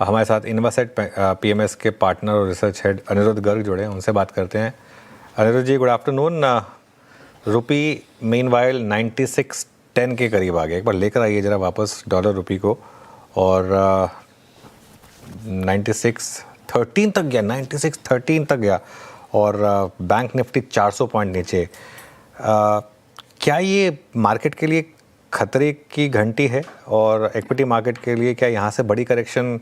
हमारे साथ इन्वासेट पीएमएस के पार्टनर और रिसर्च हेड अनिरुद्ध गर्ग जुड़े हैं, उनसे बात करते हैं। अनिरुद्ध जी, गुड आफ्टरनून। रुपी मीनवाइल 96.10 के करीब आ गया। एक बार लेकर आइए जरा वापस डॉलर रुपी को, और 96.13 तक गया, 96.13 तक गया, और बैंक निफ्टी 400 पॉइंट नीचे। क्या ये मार्केट के लिए खतरे की घंटी है, और इक्विटी मार्केट के लिए क्या यहाँ से बड़ी करेक्शन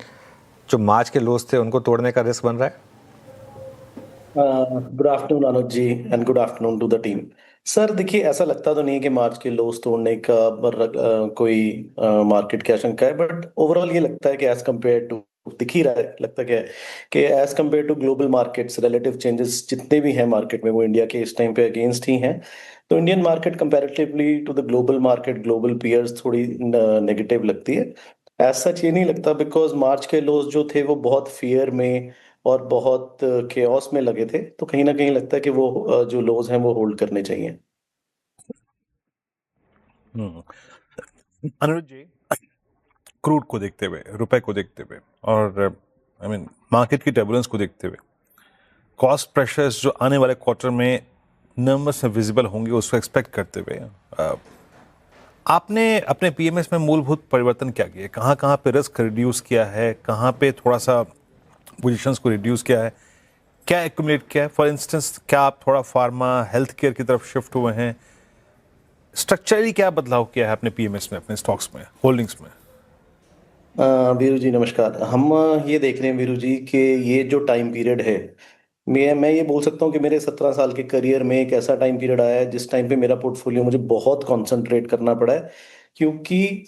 जो मार्च के लोस थे उनको तोड़ने का रिस्क बन रहा है? Good afternoon Anuj ji, and good afternoon to the team. Sir देखिए, ऐसा लगता तो नहीं है कि मार्च के लोस तोड़ने का कोई मार्केट की आशंका है, बट ओवरऑल ये लगता है कि एज कम्पेयर टू, दिख ही रहा है, लगता क्या है कि as compare to global markets, relative changes जितने भी हैं मार्केट में वो इंडिया के इस टाइम पे अगेंस्ट ही हैं। तो Indian market comparatively to the global market, global peers थोड़ी नेगेटिव लगती है। एज सच ये नहीं लगता, बिकॉज मार्च के लोस जो थे वो बहुत फियर में और बहुत केओस में लगे थे, तो कहीं ना कहीं लगता है कि वो जो लोज हैं वो होल्ड करने चाहिए। अनुज जी, क्रूड को देखते हुए, रुपए को देखते हुए, और मार्केट की टर्बुलेंस को देखते हुए, कॉस्ट प्रेशर्स जो आने वाले क्वार्टर में नंबर्स में विजिबल होंगे उसको एक्सपेक्ट करते हुए, आपने अपने पीएमएस में मूलभूत परिवर्तन क्या किए? कहाँ कहाँ पे रिस्क रिड्यूस किया है, कहाँ पे थोड़ा सा पोजीशंस को रिड्यूस किया है, क्या एक्यूमुलेट किया है? फॉर इंस्टेंस, क्या आप थोड़ा फार्मा हेल्थ केयर की तरफ शिफ्ट हुए हैं? स्ट्रक्चरली क्या बदलाव किया है अपने पीएमएस में, अपने स्टॉक्स में, होल्डिंग्स में? वीरू जी नमस्कार। हम ये देख रहे हैं वीरू जी कि ये जो टाइम पीरियड है, मैं ये बोल सकता हूँ कि मेरे 17 साल के करियर में एक ऐसा टाइम पीरियड आया है जिस टाइम पे मेरा पोर्टफोलियो मुझे बहुत कंसंट्रेट करना पड़ा है, क्योंकि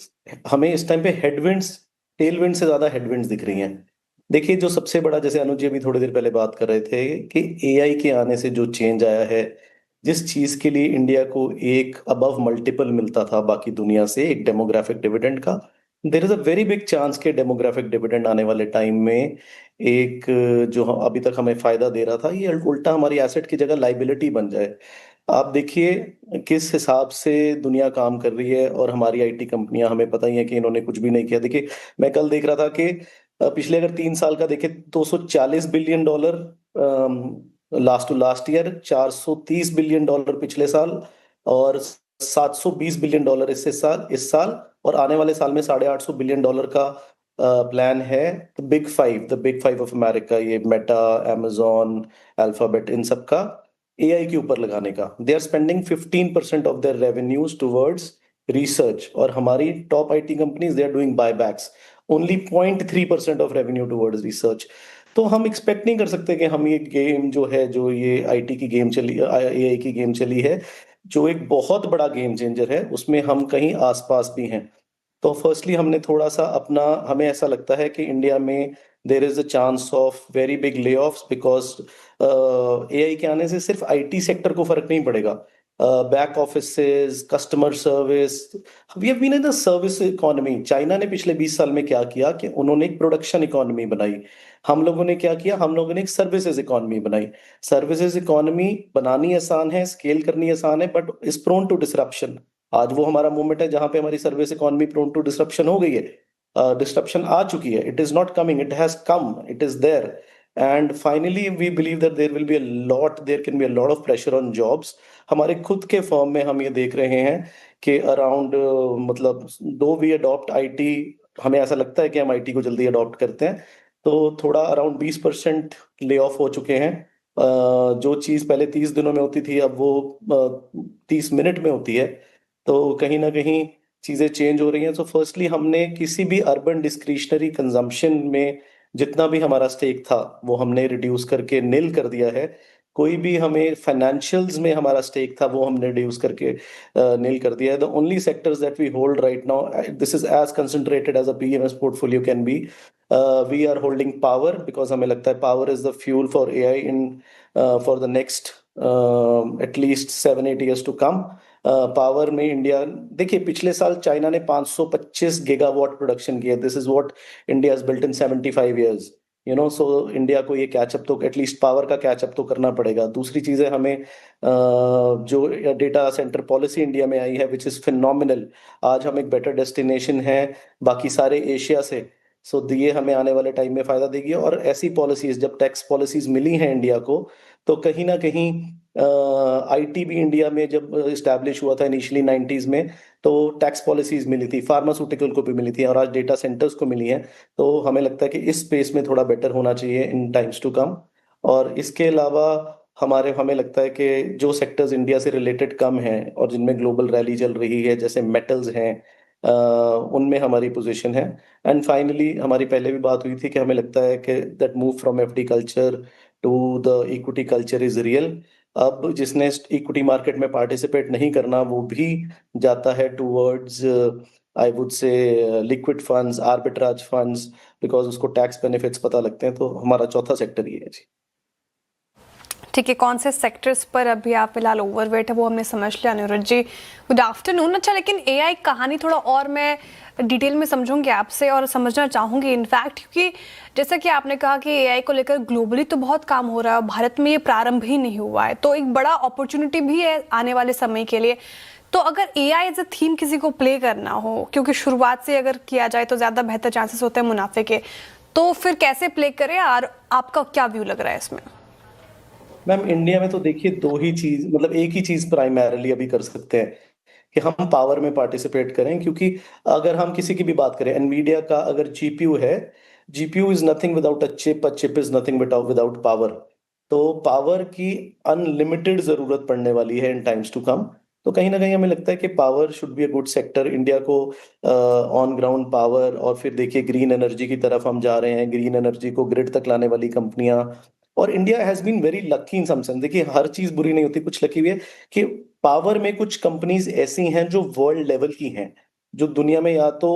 हमें इस टाइम पे हेडविंड्स, टेलविंड से ज्यादा हेडविंड्स दिख रही हैं। देखिए, जो सबसे बड़ा, जैसे अनुज जी अभी थोड़ी देर पहले बात कर रहे थे कि एआई के आने से जो चेंज आया है, जिस चीज के लिए इंडिया को एक अबव मल्टीपल मिलता था बाकी दुनिया से, एक डेमोग्राफिक डिविडेंड का, there is a very big chance के डेमोग्राफिक डिविडेंड आने वाले टाइम में एक जो अभी तक हमें फायदा दे रहा था, ये उल्टा हमारी एसेट की जगह लाइबिलिटी बन जाए। आप देखिए किस हिसाब से दुनिया काम कर रही है, और हमारी आईटी कंपनियां, हमें पता ही है कि इन्होंने कुछ भी नहीं किया। देखिए, मैं कल देख रहा था कि पिछले अगर 3 साल का देखे, $240 billion last to last year, $430 billion पिछले साल, और $720 बिलियन इस साल, और आने वाले साल में $850 बिलियन का प्लान है। The big five of America, ये मेटा, amazon, अल्फाबेट, इन सब का एआई के ऊपर लगाने का। They are spending 15% of their revenues towards research, और हमारी top IT companies they are doing buybacks, only 0.3% of revenue towards research. तो हम एक्सपेक्ट नहीं कर सकते कि हम ये गेम जो है, जो ये आईटी की गेम चली, एआई की गेम चली है, जो एक बहुत बड़ा गेम चेंजर है, उसमें हम कहीं आसपास भी हैं। तो फर्स्टली हमने थोड़ा सा अपना, हमें ऐसा लगता है कि इंडिया में there is a chance of very big ले ऑफ्स, बिकॉज एआई के आने से सिर्फ आईटी सेक्टर को फर्क नहीं पड़ेगा, back offices, customer service, we have been in the service economy. China ने पिछले 20 साल में क्या किया कि उन्होंने एक प्रोडक्शन इकोनॉमी बनाई। हम लोगों ने क्या किया, हम लोगों ने एक सर्विसेज इकोनॉमी बनाई। सर्विसेज इकोनॉमी बनानी आसान है, स्केल करनी आसान है, but is prone to disruption. आज वो हमारा मूवमेंट है जहां पे हमारी service economy prone to disruption हो गई है, डिसरप्शन आ चुकी है। It is not coming, it has come, it is there, and finally we believe that there can be a lot of pressure on jobs. हमारे खुद के फर्म में हम ये देख रहे हैं कि अराउंड, मतलब दो वी अडॉप्ट आईटी, हमें ऐसा लगता है कि हम आईटी को जल्दी अडॉप्ट करते हैं, तो थोड़ा अराउंड 20% ले ऑफ हो चुके हैं। जो चीज पहले 30 दिनों में होती थी, अब वो 30 मिनट में होती है। तो कहीं ना कहीं चीजें चेंज हो रही हैं। तो फर्स्टली हमने किसी भी अर्बन डिस्क्रिशनरी कंजम्पशन में जितना भी हमारा स्टेक था वो हमने रिड्यूस करके नील कर दिया है। कोई भी हमें फाइनेंशियल्स में हमारा स्टेक था वो हमने रिड्यूस करके नील कर दिया है। The only sectors that we hold right now, this is as concentrated as a PMS portfolio can be. We are holding power, because हमें लगता है power is the fuel for AI in for the next at least 7-8 years to come. Power में India, देखिए पिछले साल China ने 525 gigawatt production किया। This is what India has built in 75 years, you know. So India को ये catch up तो, at least power का कैचअप तो करना पड़ेगा। दूसरी चीजें हमें जो डेटा सेंटर पॉलिसी इंडिया में आई है, विच इज फिनोमिनल। आज हम एक बेटर डेस्टिनेशन है बाकी सारे एशिया से। सो ये हमें आने वाले टाइम में फायदा देगी। और ऐसी पॉलिसीज, जब टैक्स पॉलिसीज मिली हैं इंडिया को, तो कहीं ना कहीं आईटी भी इंडिया में जब इस्टेब्लिश हुआ था इनिशियली 90s में, तो टैक्स पॉलिसीज मिली थी, फार्मास्यूटिकल को भी मिली थी और आज डेटा सेंटर्स को मिली हैं। तो हमें लगता है कि इस स्पेस में थोड़ा बेटर होना चाहिए इन टाइम्स टू कम। और इसके अलावा हमें लगता है कि जो सेक्टर्स इंडिया से रिलेटेड कम हैं और जिनमें ग्लोबल रैली चल रही है, जैसे मेटल्स हैं, उनमें हमारी पोजीशन है। एंड फाइनली हमारी पहले भी बात हुई थी कि हमें लगता है कि that move from FD culture to the equity culture is real. अब जिसने इक्विटी मार्केट में पार्टिसिपेट नहीं करना, वो भी जाता है towards, I would say, liquid funds, arbitrage funds, because उसको टैक्स बेनिफिट्स पता लगते हैं। तो हमारा चौथा सेक्टर ये है जी। ठीक है, कौन से सेक्टर्स पर अभी आप फिलहाल ओवरवेट है वो हमने समझ लिया। अनिरुद्ध जी, गुड आफ्टरनून। अच्छा, लेकिन एआई कहानी थोड़ा और मैं डिटेल में समझूंगी आपसे और समझना चाहूंगी इनफैक्ट, क्योंकि जैसा कि आपने कहा कि एआई को लेकर ग्लोबली तो बहुत काम हो रहा है, भारत में ये प्रारंभ ही नहीं हुआ है, तो एक बड़ा अपॉर्चुनिटी भी है आने वाले समय के लिए। तो अगर एआई एज अ थीम किसी को प्ले करना हो, क्योंकि शुरुआत से अगर किया जाए तो ज़्यादा बेहतर चांसेस होते हैं मुनाफे के, तो फिर कैसे प्ले करें और आपका क्या व्यू लग रहा है इसमें? मैम, इंडिया में तो देखिए दो ही चीज, मतलब एक ही चीज प्राइमरली अभी कर सकते हैं कि हम पावर में पार्टिसिपेट करें। क्योंकि अगर हम किसी की भी बात करें, एनवीडिया का अगर जीपीयू है, GPU is nothing without a chip is nothing without power. तो पावर की अनलिमिटेड जरूरत पड़ने वाली है इन टाइम्स टू कम। तो कहीं ना कहीं हमें लगता है कि power should be a good sector India को, ऑन ग्राउंड पावर। और फिर देखिए ग्रीन एनर्जी की तरफ हम जा रहे हैं, ग्रीन एनर्जी को ग्रिड तक लाने वाली कंपनियां। और India has been very lucky in some sense. देखिए हर चीज बुरी नहीं होती, कुछ लकी हुई है कि पावर में कुछ कंपनीज ऐसी हैं जो वर्ल्ड लेवल की हैं, जो दुनिया में या तो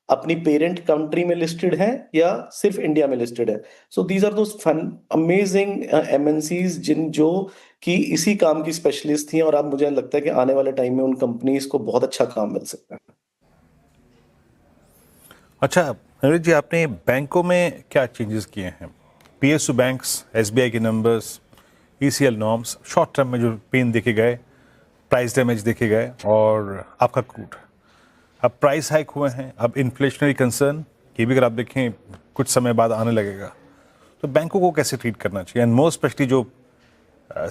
अपनी पेरेंट कंट्री में लिस्टेड हैं या सिर्फ इंडिया में लिस्टेड है। So these are those fun amazing MNCs जो कि इसी काम की स्पेशलिस्ट थी। और अब मुझे लगता है कि आने वाले टाइम में उन कंपनीज को बहुत अच्छा काम मिल सकता है। अच्छा अनिरुद्ध जी, आपने बैंकों में क्या चेंजेस किए हैं? पीएसयू बैंक्स, एसबीआई के numbers, ECL norms, short term में जो पेन देखे गए, प्राइस डैमेज देखे गए, और आपका क्रूड, अब प्राइस हाइक हुए हैं, अब इन्फ्लेशनरी कंसर्न ये भी अगर आप देखें कुछ समय बाद आने लगेगा। तो बैंकों को कैसे ट्रीट करना चाहिए, एंड मोस्ट स्पेशली जो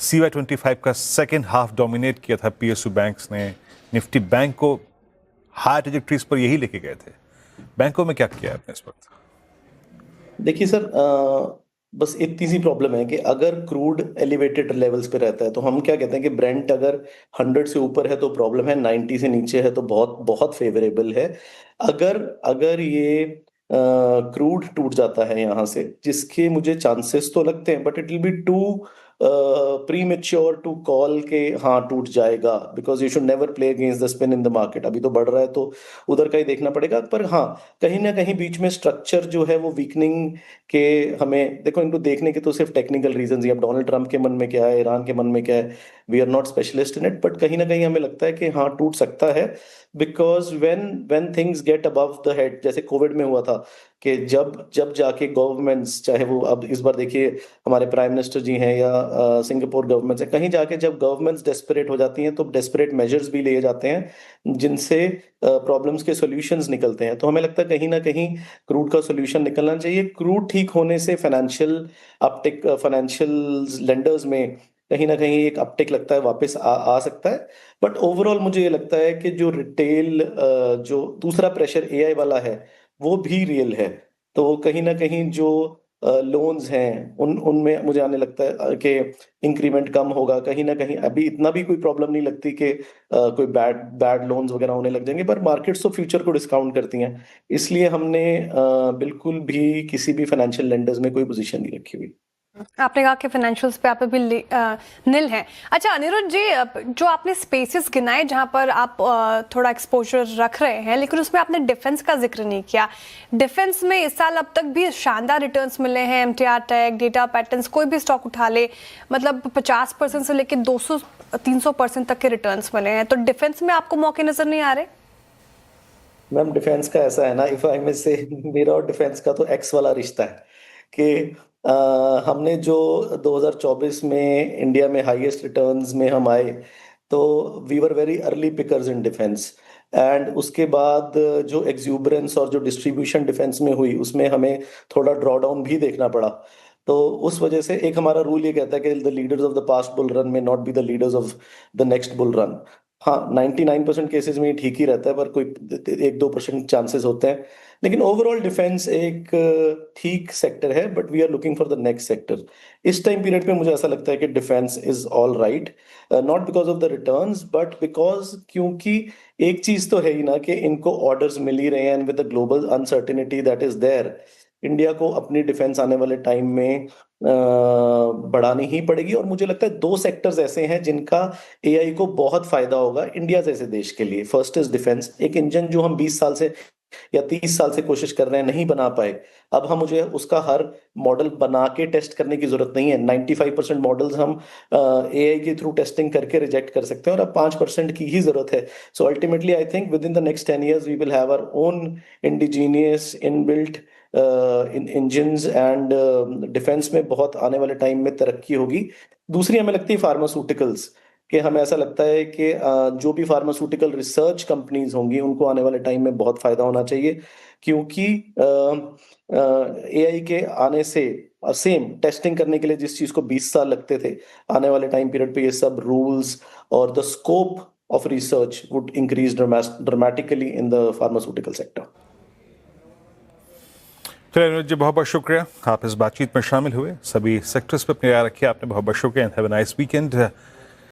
CY25 का सेकेंड हाफ डोमिनेट किया था पीएसयू बैंक्स ने, निफ्टी बैंक को हाई ट्रेजेक्टरीज पर यही लेके गए थे। बैंकों में क्या किया है आपने इस वक्त? देखिए सर, बस इतनी सी प्रॉब्लम है कि अगर क्रूड एलिवेटेड लेवल्स पे रहता है तो हम क्या कहते हैं कि ब्रेंट अगर 100 से ऊपर है तो प्रॉब्लम है, 90 से नीचे है तो बहुत बहुत फेवरेबल है। अगर अगर ये क्रूड टूट जाता है यहाँ से, जिसके मुझे चांसेस तो लगते हैं, but it will be too premature to call के हाँ टूट जाएगा, because you should never play against the spin in the market. अभी तो बढ़ रहा है तो उधर का ही देखना पड़ेगा। पर हाँ, कहीं ना कहीं बीच में स्ट्रक्चर जो है वो वीकनिंग के, हमें देखो इनको देखने के तो सिर्फ टेक्निकल रीजंस ही। अब डोनाल्ड ट्रंप के मन में क्या है, ईरान के मन में क्या है, we are not specialist in it, but कहीं ना कहीं हमें लगता है कि हाँ टूट सकता है। Because when things get above the head, जैसे कोविड में हुआ था कि जब जब जाके गवर्नमेंट्स, चाहे वो अब इस बार देखिए हमारे प्राइम मिनिस्टर जी हैं या सिंगापुर गवर्नमेंट है, कहीं जाके जब गवर्नमेंट्स डेस्परेट हो जाती हैं तो डेस्परेट मेजर्स भी लिए जाते हैं जिनसे प्रॉब्लम्स के सॉल्यूशंस निकलते हैं। तो हमें लगता है कहीं ना कहीं क्रूड का सॉल्यूशन निकलना चाहिए। क्रूड ठीक होने से फाइनेंशियल अपटिक, फाइनेंशियल लेंडर्स में कहीं ना कहीं एक अपटिक लगता है, वापस आ सकता है। बट ओवरऑल मुझे ये लगता है कि जो रिटेल, जो दूसरा प्रेशर एआई वाला है वो भी रियल है। तो कहीं ना कहीं जो लोन्स हैं उनमें मुझे आने लगता है कि इंक्रीमेंट कम होगा। कहीं ना कहीं अभी इतना भी कोई प्रॉब्लम नहीं लगती कि कोई बैड बैड लोन्स वगैरह होने लग जाएंगे, पर मार्केट्स तो फ्यूचर को डिस्काउंट करती हैं। इसलिए हमने बिल्कुल भी किसी भी फाइनेंशियल लेंडर्स में कोई पोजीशन नहीं रखी हुई। आपने कहा कि फाइनेंशियल्स पे आप अभी निल हैं। अच्छा अनिरुद्ध जी, जो आपने स्पेसेस गिनाए जहां पर आप थोड़ा एक्सपोजर रख रहे हैं, लेकिन उसमें आपने डिफेंस का जिक्र नहीं किया। डिफेंस में इस साल अब तक भी शानदार रिटर्न्स मिले हैं। एमटीआर टेक, डेटा पैटर्न्स, कोई भी स्टॉक उठा ले, मतलब 50% से लेकर 200-300% तक के रिटर्न्स मिले हैं। तो डिफेंस में आपको मौके नजर नहीं आ रहे? मैम, डिफेंस का ऐसा है ना, इफ आई में से, मेरा और डिफेंस का तो एक्स वाला रिश्ता है कि हमने जो 2024 में इंडिया में हाईएस्ट रिटर्न्स में हम आए, तो we were very early pickers in defence. And उसके बाद जो एक्सूबरेंस और जो डिस्ट्रीब्यूशन डिफेंस में हुई उसमें हमें थोड़ा ड्रॉ डाउन भी देखना पड़ा। तो उस वजह से एक हमारा रूल ये कहता है कि the leaders of the past bull run में not be the leaders of the next bull run. हाँ, 99% केसेस में ये ठीक ही रहता है, पर कोई 1-2% चांसेस होते हैं। लेकिन ओवरऑल डिफेंस एक ठीक सेक्टर है, but we are looking for the next sector. इस टाइम पीरियड पे मुझे ऐसा लगता है कि defence is all right, not because of the returns but because, क्योंकि एक चीज तो है ही ना कि इनको ऑर्डर्स मिल ही रहे हैं, and with the global uncertainty that is there, India को अपनी डिफेंस आने वाले टाइम में बढ़ानी ही पड़ेगी। और मुझे लगता है 2 सेक्टर्स ऐसे हैं जिनका एआई को बहुत फायदा होगा इंडिया जैसे देश के लिए। फर्स्ट इज डिफेंस, एक इंजन जो हम 20 साल से या 30 साल से कोशिश कर रहे हैं, नहीं बना पाए, अब हम मुझे उसका हर मॉडल बना के टेस्ट करने की जरूरत नहीं है। 95% मॉडल्स हम एआई के थ्रू टेस्टिंग करके रिजेक्ट कर सकते हैं, और अब 5% की ही जरूरत है। So ultimately I think within the next 10 years we will have our own indigenous inbuilt engines, and defence में बहुत आने वाले टाइम में तरक्की होगी। दूसरी हमें लगती है फार्मास्यूटिकल्स, कि हमें ऐसा लगता है कि जो भी फार्मास्यूटिकल रिसर्च कंपनीज होंगी उनको आने वाले टाइम में बहुत फायदा होना चाहिए, क्योंकि एआई के आने से सेम टेस्टिंग करने के लिए जिस चीज को 20 साल लगते थे, आने वाले टाइम पीरियड पे ये सब रूल्स और the scope of research would increase dramatically in the pharmaceutical sector. चलिए अनुज जी, बहुत बहुत शुक्रिया, आप इस बातचीत में शामिल हुए। सभी सेक्टर्स पे अपनी राय रखी आपने, बहुत बहुत शुक्रिया। Have a nice weekend.